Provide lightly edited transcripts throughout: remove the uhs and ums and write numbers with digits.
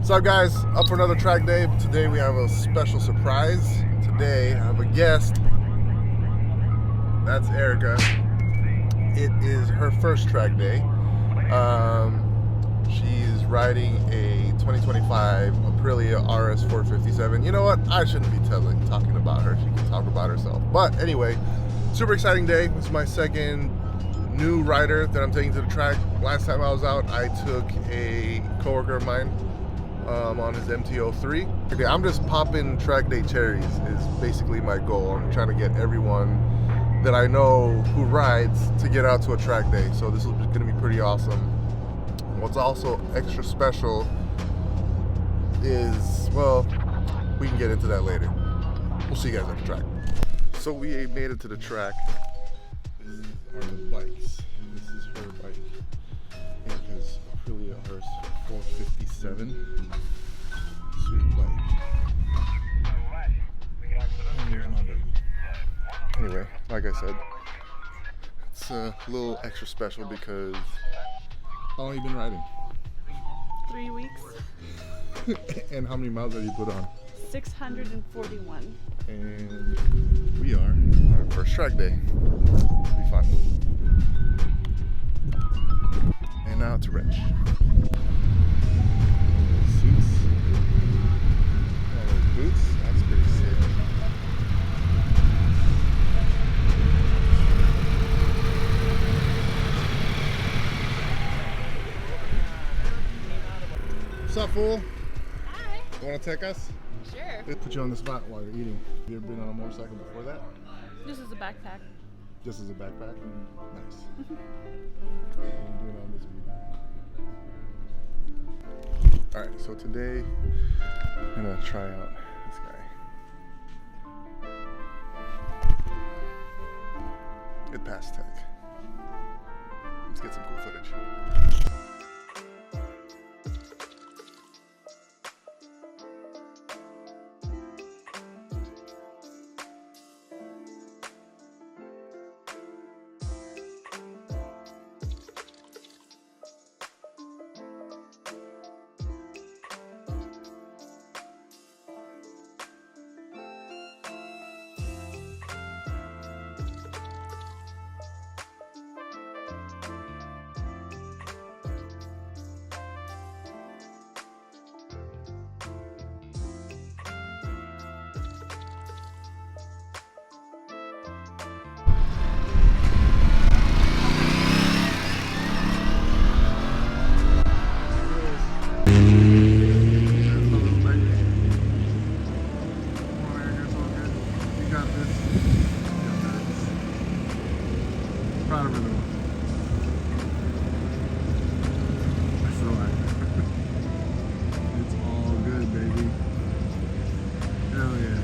What's up, guys? Up for another track day. Today we have a special surprise. Today I have a guest. That's Erica. It is her first track day. She's riding a 2025 Aprilia rs457. You know what? I shouldn't be talking about her. She can talk about herself. But anyway, super exciting day. This is my second new rider that I'm taking to the track. Last time I was out, I took a coworker of mine on his MT-03. Okay, I'm just popping track day cherries is basically my goal. I'm trying to get everyone that I know who rides to get out to a track day. So this is going to be pretty awesome. What's also extra special is, well, we can get into that later. We'll see you guys at the track. So we made it to the track. These are the bikes. This is her bike. It's Aprilia rs457. Sweet bike. And here's my baby. Anyway, like I said, it's a little extra special because how long have you been riding? 3 weeks. And how many miles have you put on? 641. And we are on our first track day. It'll be fun. And now to Rich. Suits. All those boots. That's pretty sick. What's up, fool? Hi. You want to take us? Sure. Let's put you on the spot while you're eating. Have you ever been on a motorcycle before that? This is a backpack. Just as a backpack? Nice. What are you doing on this video? Alright, so today I'm gonna try out this guy. It passed tech. Let's get some cool footage. Proud of her though. That's alright. It's all good, baby. Hell yeah.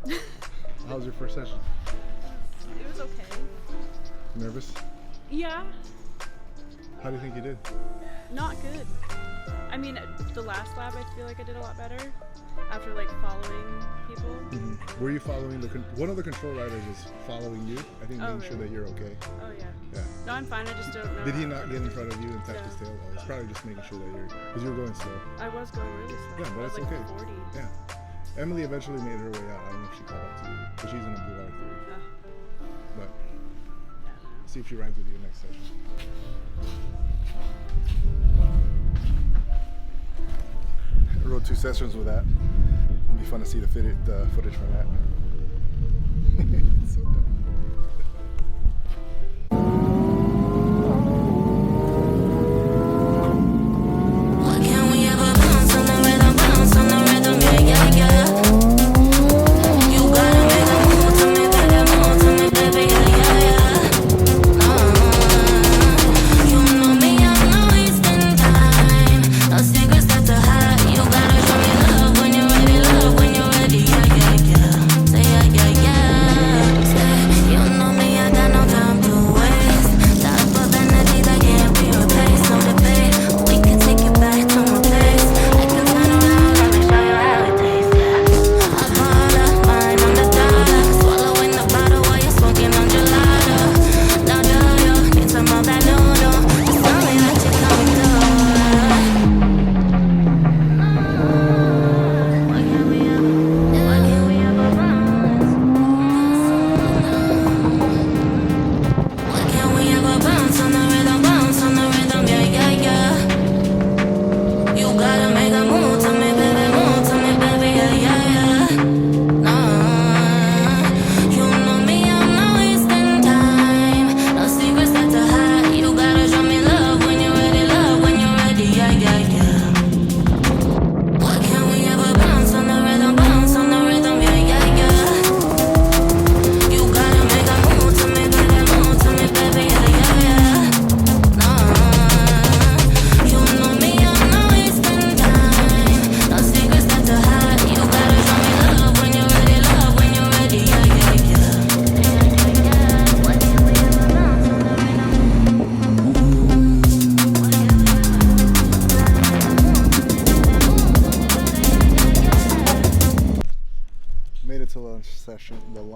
Okay. How was your first session? It was okay. Nervous? Yeah, How do you think you did? not good. I mean, the last lap I feel like I did a lot better after like following people. Were you following one of the control riders is following you? I think Oh, making sure really? that you're okay. Oh yeah. Yeah. No, I'm fine. I just don't know. Did he not get in front of you and tap No. his tail? Oh, it's probably just making sure that because you were going slow. I was going really slow. Yeah, but I was it's like okay. 40. Yeah. Emily eventually made her way out. I don't know if she caught up to you, but she's in a blue R3. But see if she rides with you next session. I rode 2 sessions with that. It'll be fun to see the footage from that. It's so dumb.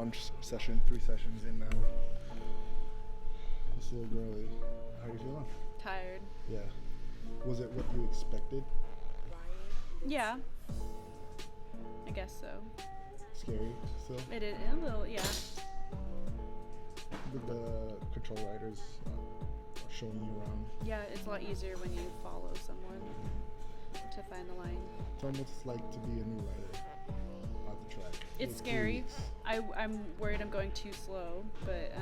launch session, 3 sessions in now. This little girl, how are you feeling? Tired. Yeah. Was it what you expected? Yeah. I guess so. Scary still? It is a little, yeah. With the control riders showing you around. Yeah, it's a lot easier when you follow someone to find the line. Tell me what it's like to be a new rider on the track. It's scary. I'm worried I'm going too slow, but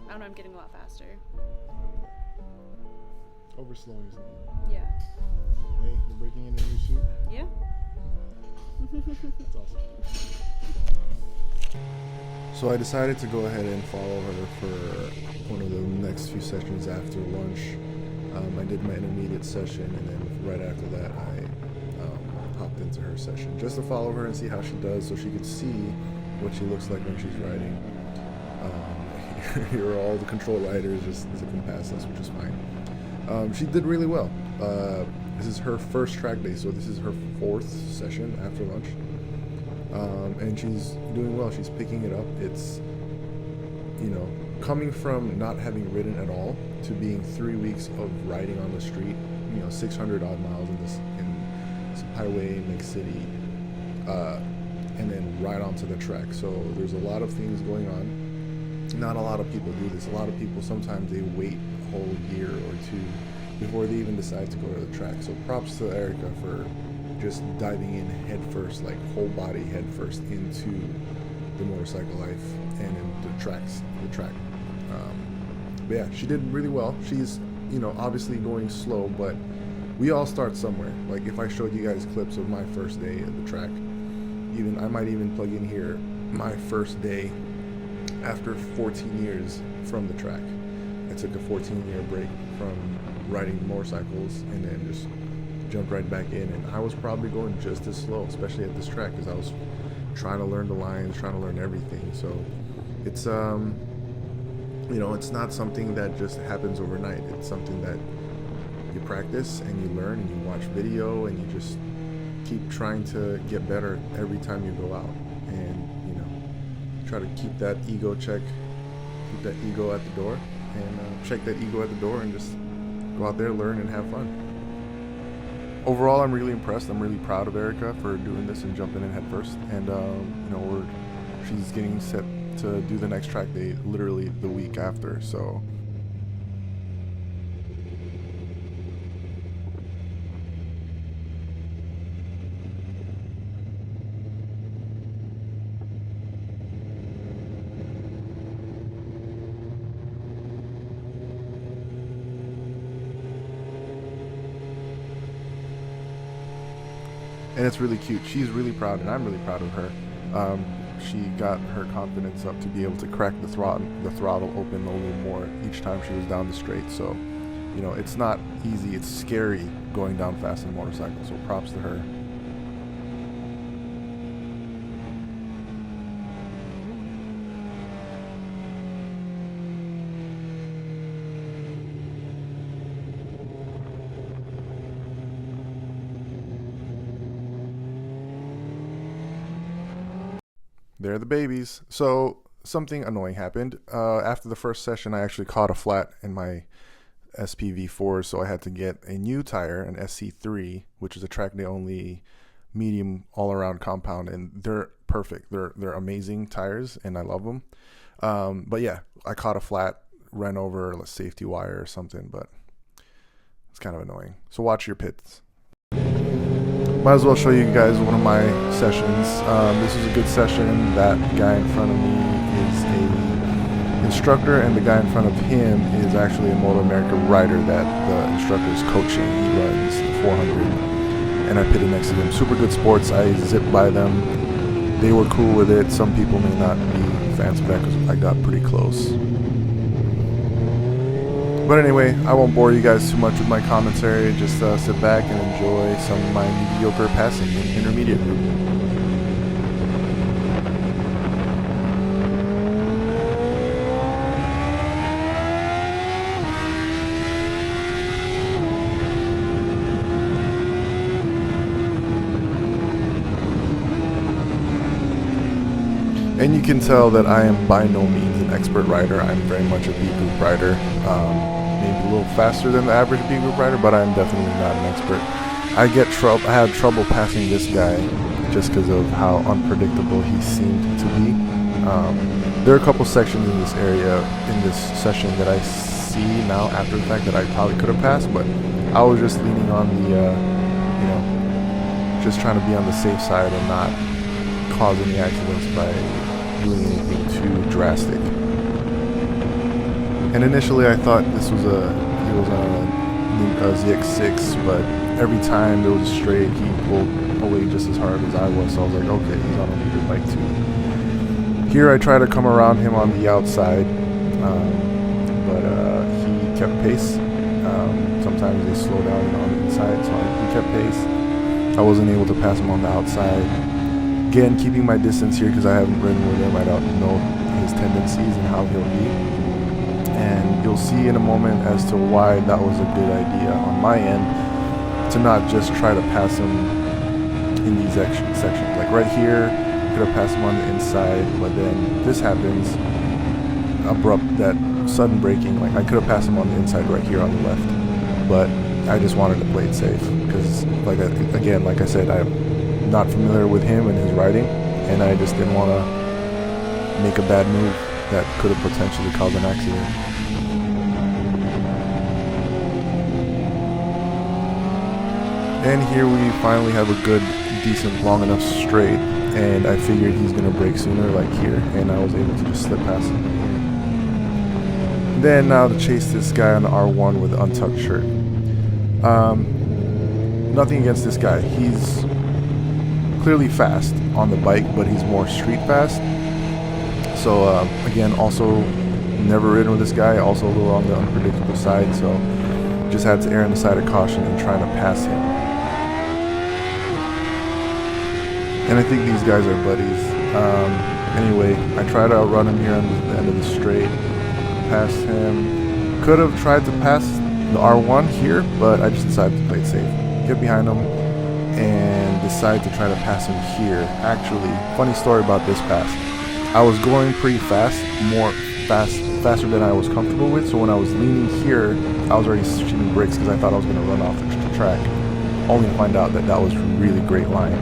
I don't know, I'm getting a lot faster. Overslowing is needed. Yeah. Hey, you're breaking into a new suit? Yeah. That's awesome. So I decided to go ahead and follow her for one of the next few sessions after lunch. I did my intermediate session, and then right after that I hopped into her session just to follow her and see how she does, so she could see what she looks like when she's riding. Here are all the control riders just zipping past us, which is fine. She did really well. This is her first track day, so this is her 4th session after lunch. And she's doing well. She's picking it up. It's, you know, coming from not having ridden at all to being 3 weeks of riding on the street, you know, 600 odd miles in some highway, mixed city, and then right onto the track. So there's a lot of things going on. Not a lot of people do this. A lot of people, sometimes they wait a whole year or two before they even decide to go to the track. So props to Erica for just diving in head first, like whole body head first into the motorcycle life and in the track. But yeah, she did really well. She's, you know, obviously going slow, but we all start somewhere. Like if I showed you guys clips of my first day at the track, I might even plug in here my first day after 14 years from the track. I took a 14-year break from riding motorcycles and then just jumped right back in, and I was probably going just as slow, especially at this track, because I was trying to learn the lines, trying to learn everything. So it's you know, it's not something that just happens overnight. It's something that you practice and you learn and you watch video and you just keep trying to get better every time you go out, and you know, try to keep that ego check, keep that ego at the door, and check that ego at the door, and just go out there, learn, and have fun. Overall, I'm really impressed. I'm really proud of Erica for doing this and jumping in head first. And you know, she's getting set to do the next track day literally the week after. So and it's really cute. She's really proud, and I'm really proud of her. She got her confidence up to be able to crack the throttle open a little more each time she was down the straight. So, you know, it's not easy. It's scary going down fast in a motorcycle. So props to her. They're the babies. So something annoying happened. After the first session, I actually caught a flat in my SPV4, so I had to get a new tire, an SC3, which is a track day only medium all-around compound, and they're perfect. They're amazing tires, and I love them. But yeah, I caught a flat, ran over a safety wire or something, but it's kind of annoying. So watch your pits. Might as well show you guys one of my sessions. This is a good session. That guy in front of me is a instructor, and the guy in front of him is actually a Moto America rider that the instructor is coaching. He runs the 400, and I pitted next to him. Super good sports. I zipped by them. They were cool with it. Some people may not be fans of that because I got pretty close. But anyway, I won't bore you guys too much with my commentary. Just sit back and enjoy some of my mediocre passing in intermediate group. And you can tell that I am by no means an expert rider. I'm very much a B group rider. Maybe a little faster than the average B group rider, but I'm definitely not an expert. I had trouble passing this guy just because of how unpredictable he seemed to be. There are a couple sections in this area, in this session, that I see now after the fact that I probably could have passed, but I was just leaning on the, just trying to be on the safe side and not cause any accidents by doing anything too drastic. And initially I thought he was on a ZX6, but every time there was a straight, he pulled away just as hard as I was, so I was like, okay, he's on a leader bike too. Here I try to come around him on the outside, but he kept pace. Sometimes they slow down on the inside, so he kept pace. I wasn't able to pass him on the outside. Again, keeping my distance here because I haven't ridden with him. I don't know his tendencies and how he'll be. And you'll see in a moment as to why that was a good idea on my end to not just try to pass him in these sections. Like right here, I could have passed him on the inside, but then this happens, that sudden braking. Like I could have passed him on the inside right here on the left, but I just wanted to play it safe because, like I said, I'm not familiar with him and his riding, and I just didn't want to make a bad move that could have potentially caused an accident. And here we finally have a good, decent, long enough straight, and I figured he's going to brake sooner, like here, and I was able to just slip past him. Then now to chase this guy on the R1 with the untucked shirt. Nothing against this guy. He's clearly fast on the bike, but he's more street fast. So again, also never ridden with this guy, also a little on the unpredictable side, so just had to err on the side of caution and trying to pass him. And I think these guys are buddies. Anyway, I tried to outrun him here on the end of the straight. Passed him. Could have tried to pass the R1 here, but I just decided to play it safe. Get behind him and decide to try to pass him here. Actually, funny story about this pass. I was going pretty fast, faster than I was comfortable with, so when I was leaning here, I was already shooting brakes because I thought I was going to run off the track, only to find out that that was a really great line,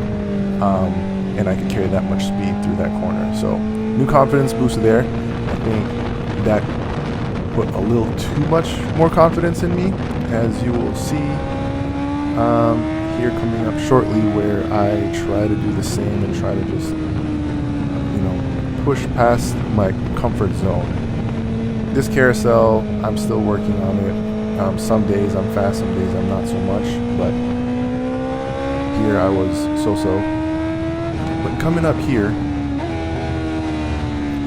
and I could carry that much speed through that corner. So, new confidence boost there. I think that put a little too much more confidence in me, as you will see here coming up shortly, where I try to do the same and try to just, push past my comfort zone. This carousel, I'm still working on it. Some days I'm fast, some days I'm not so much, but here I was so-so. But coming up here,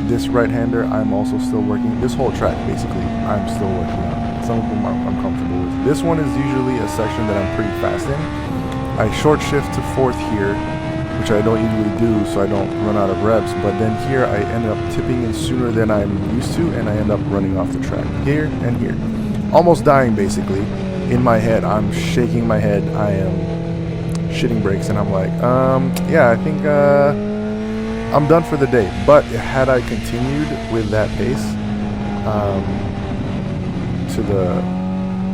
this right-hander, I'm also still working. This whole track, basically, I'm still working on. Some of them I'm comfortable with. This one is usually a section that I'm pretty fast in. I short shift to fourth here, which I don't usually do, so I don't run out of reps. But then here, I end up tipping in sooner than I'm used to, and I end up running off the track. Here and here. Almost dying, basically. In my head, I'm shaking my head. I am shitting brakes, and I'm like, yeah, I think I'm done for the day. But had I continued with that pace to the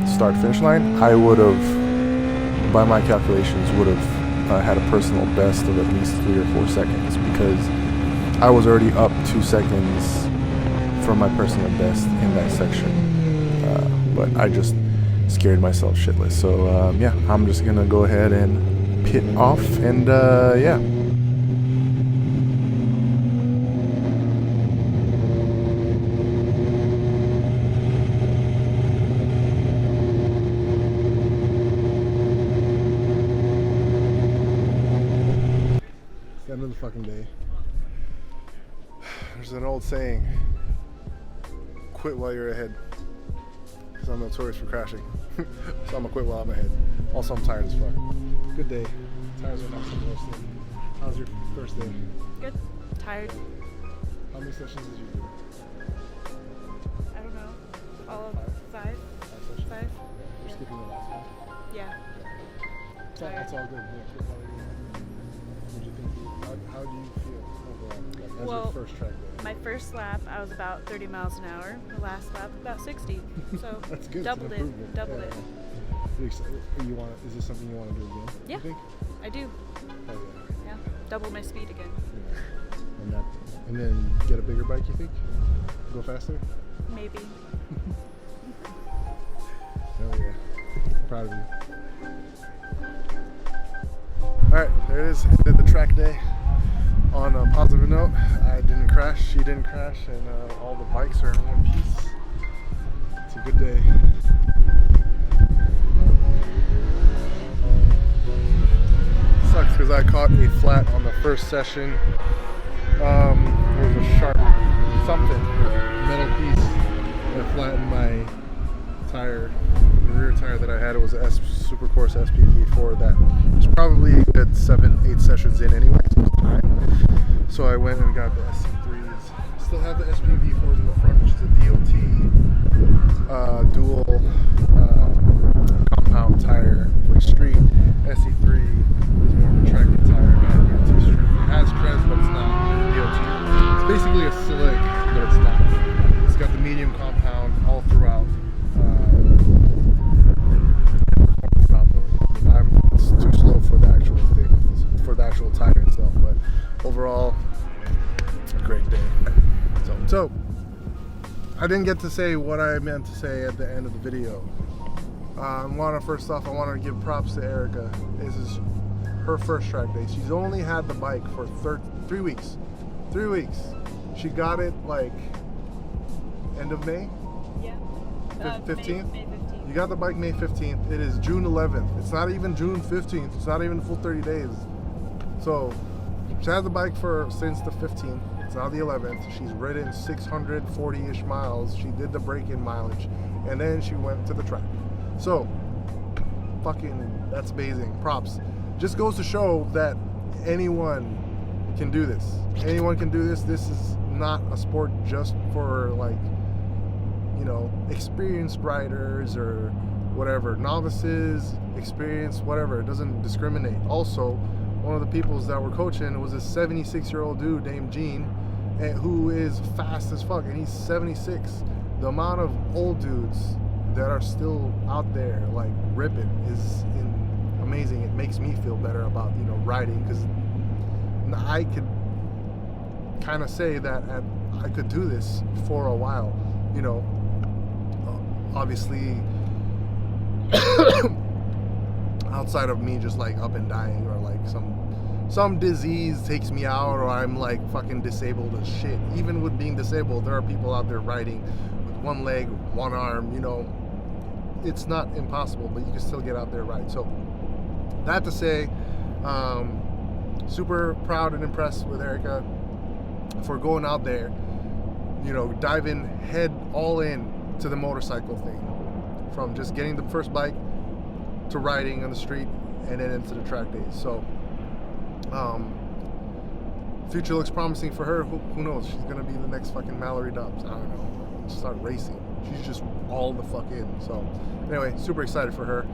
start-finish line, I would have, by my calculations, would have had a personal best of at least 3 or 4 seconds, because I was already up 2 seconds from my personal best in that section. But I just scared myself shitless. So yeah, I'm just gonna go ahead and pit off, and yeah. End of the fucking day. There's an old saying, quit while you're ahead, because I'm notorious for crashing. So I'm gonna quit while I'm ahead. Also, I'm tired as fuck. Good day. Tires are not so roasted. How's your first day? Good. Tired. How many sessions did you do? I don't know. All of 5. 5 sessions? 5. You're skipping the last one? Yeah. That's all good. Yeah, quit while you're ahead. What do you think? How do you feel overall, like, as Well, your first track day? My first lap, I was about 30 miles an hour. The last lap, about 60. So That's good. doubled it's an it. improvement. Doubled Yeah. it. You excited? Is this something you want to do again? Yeah. You think? I do. Oh, yeah. Yeah. Double my speed again. Yeah. And then get a bigger bike, you think? Go faster? Maybe. Hell yeah. Proud of you. Alright, there it is. Did the track day. On a positive note, I didn't crash, she didn't crash, and all the bikes are in one piece. It's a good day. Sucks because I caught a flat on the first session. There was a sharp something, metal piece that flattened my tire. The rear tire that I had, it was a Supercourse SPV4 that was probably a good 7-8 sessions in anyway. So I went and got the SC3s. Still have the SPV4s in the front, which is a DOT dual compound tire for street. SC3 is more of a tracking tire, not DOT street. It has treads, but it's not DOT. It's basically a slick, but it's not. It's got the medium compound all throughout. It's too slow for the actual thing, for the actual tire itself, but overall, a great day. So I didn't get to say what I meant to say at the end of the video. First off, I want to give props to Erica. This is her first track day. She's only had the bike for 3 weeks. 3 weeks. She got it like end of May? Yeah. 15th? May 15th. You got the bike May 15th. It is June 11th. It's not even June 15th. It's not even a full 30 days. So she had the bike since the 15th. It's now the 11th. She's ridden 640-ish miles. She did the break-in mileage, and then she went to the track. So, fucking, that's amazing. Props. Just goes to show that anyone can do this. Anyone can do this. This is not a sport just for, like, you know, experienced riders or whatever. Novices, experienced, whatever. It doesn't discriminate. Also, one of the peoples that were coaching was a 76-year-old dude named Gene, who is fast as fuck, and he's 76. The amount of old dudes that are still out there like ripping is amazing. It makes me feel better about, you know, riding, because I could kind of say that I could do this for a while, you know. Obviously outside of me just like up and dying, or like some disease takes me out, or I'm like fucking disabled as shit. Even with being disabled, there are people out there riding with one leg, one arm, you know. It's not impossible, but you can still get out there and ride. So that to say, super proud and impressed with Erica for going out there, you know, diving head all in to the motorcycle thing, from just getting the first bike to riding on the street and then into the track days. So future looks promising for her. Who knows? She's gonna be the next fucking Mallory Dubs. I don't know. Start racing. She's just all the fuck in. So anyway, super excited for her.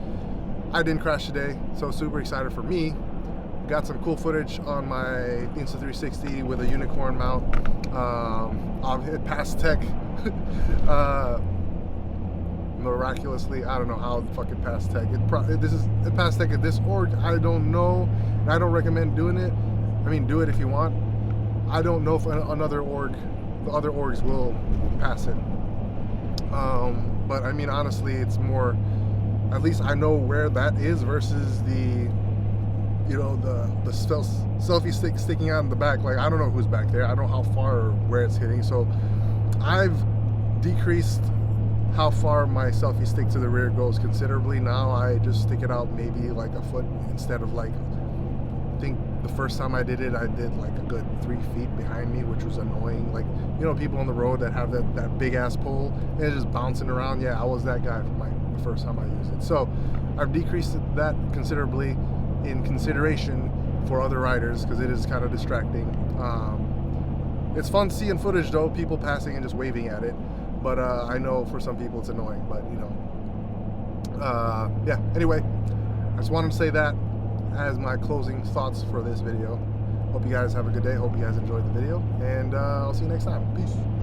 I didn't crash today, so super excited for me. Got some cool footage on my Insta360 with a unicorn mount. It passed tech. Miraculously, I don't know how the fucking passed tech. It passed tech at this org. I don't know. I don't recommend doing it. I mean, do it if you want. I don't know if the other orgs will pass it. But I mean, honestly, it's more, at least I know where that is versus the, you know, the selfie stick sticking out in the back. Like, I don't know who's back there. I don't know how far or where it's hitting. So I've decreased how far my selfie stick to the rear goes considerably. Now I just stick it out maybe like a foot, instead of like, I think the first time I did it, I did like a good 3 feet behind me, which was annoying. Like, you know, people on the road that have that big ass pole and it's just bouncing around. Yeah, I was that guy for the first time I used it. So I've decreased that considerably in consideration for other riders, because it is kind of distracting. It's fun seeing footage though, people passing and just waving at it. But I know for some people it's annoying, but you know. Yeah, anyway, I just wanted to say that. as my closing thoughts for this video. Hope you guys have a good day. Hope you guys enjoyed the video, and I'll see you next time. Peace.